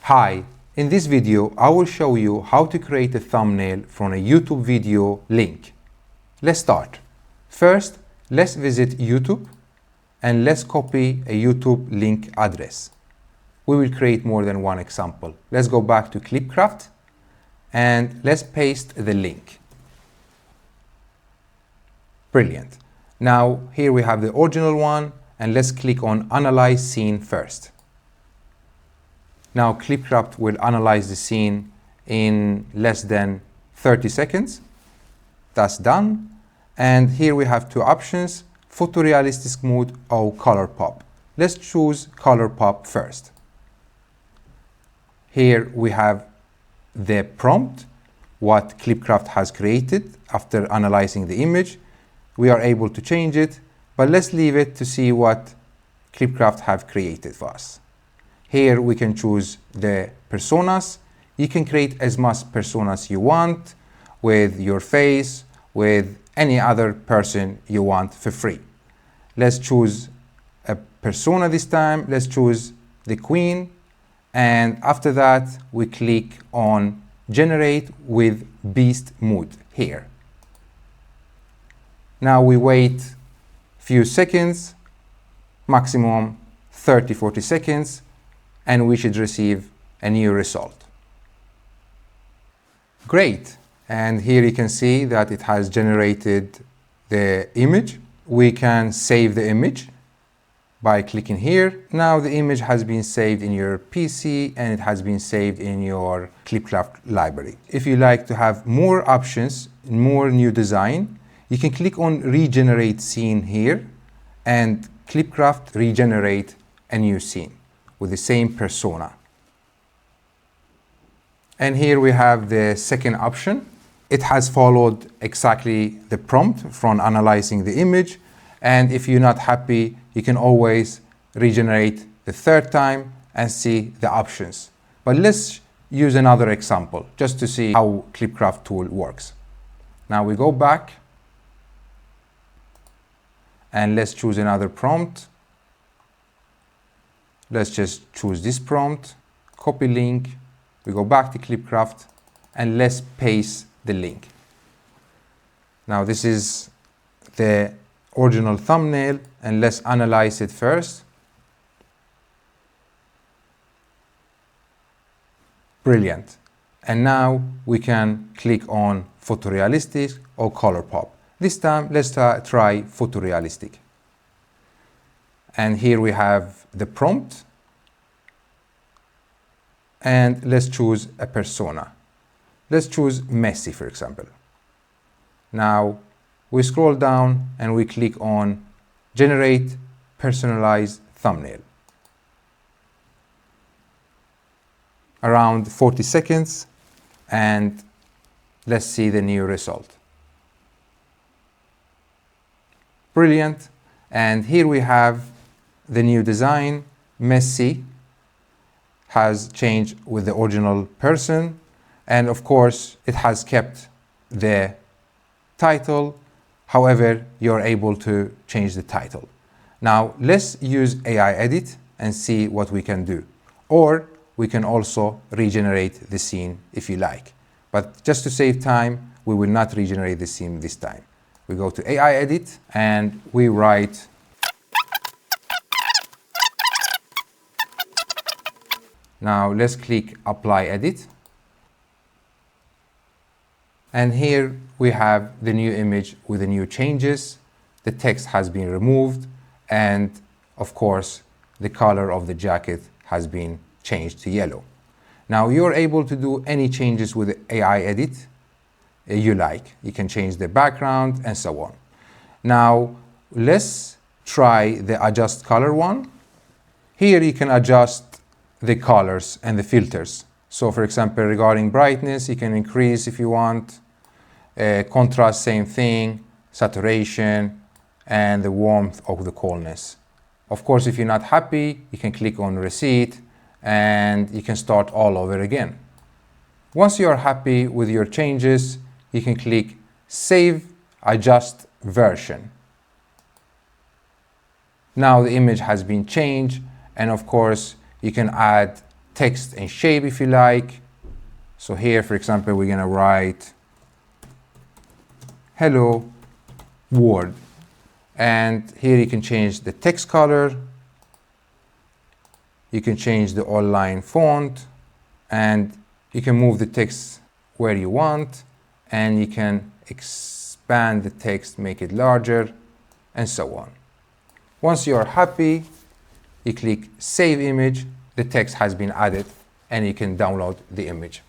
Hi, in this video I will show you how to create a thumbnail from a YouTube video link. Let's start. First, let's visit YouTube and let's copy a YouTube link address. We will create more than one example. Let's go back to ClipKraft and let's paste the link. Brilliant. Now here we have the original one and let's click on Analyze Scene first. Now ClipKraft will analyze the scene in less than 30 seconds. That's done. And here we have two options, photorealistic mode or color pop. Let's choose color pop first. Here we have the prompt, what ClipKraft has created after analyzing the image. We are able to change it, but let's leave it to see what ClipKraft have created for us. Here we can choose the personas. You can create as much personas you want with your face, with any other person you want for free. Let's choose a persona this time. Let's choose the queen. And after that, we click on Generate with Beast Mood here. Now we wait a few seconds, maximum 30-40 seconds, and we should receive a new result. Great. And here you can see that it has generated the image. We can save the image by clicking here. Now the image has been saved in your PC and it has been saved in your ClipKraft library. If you like to have more options, more new design, you can click on Regenerate Scene here and ClipKraft regenerate a new scene with the same persona. And here we have the second option. It has followed exactly the prompt from analyzing the image. And if you're not happy, you can always regenerate the third time and see the options. But let's use another example just to see how ClipKraft tool works. Now we go back and let's choose another prompt. Let's just choose this prompt, copy link. We go back to ClipKraft and let's paste the link. Now this is the original thumbnail and let's analyze it first. Brilliant. And now we can click on photorealistic or color pop. This time let's try photorealistic. And here we have the prompt. And let's choose a persona. Let's choose Messi, for example. Now we scroll down and we click on Generate Personalized Thumbnail. Around 40 seconds, and let's see the new result. Brilliant. And here we have the new design. Messi has changed with the original person, and of course it has kept the title. However, you're able to change the title. Now let's use AI edit and see what we can do, or we can also regenerate the scene if you like, but just to save time we will not regenerate the scene this time. We go to AI edit and we write Now let's click Apply Edit. And here we have the new image with the new changes. The text has been removed and of course the color of the jacket has been changed to yellow. Now you're able to do any changes with AI Edit you like. You can change the background and so on. Now let's try the Adjust Color one. Here you can adjust the colors and the filters. So for example, regarding brightness, you can increase if you want, contrast, same thing, saturation, and the warmth of the coolness. Of course, if you're not happy, you can click on Reset and you can start all over again. Once you are happy with your changes, you can click Save Adjust Version. Now the image has been changed, and of course, you can add text and shape if you like. So here, for example, we're gonna write hello world, and here you can change the text color, you can change the all-line font, and you can move the text where you want, and you can expand the text, make it larger, and so on. Once you are happy, you click Save Image, the text has been added, and you can download the image.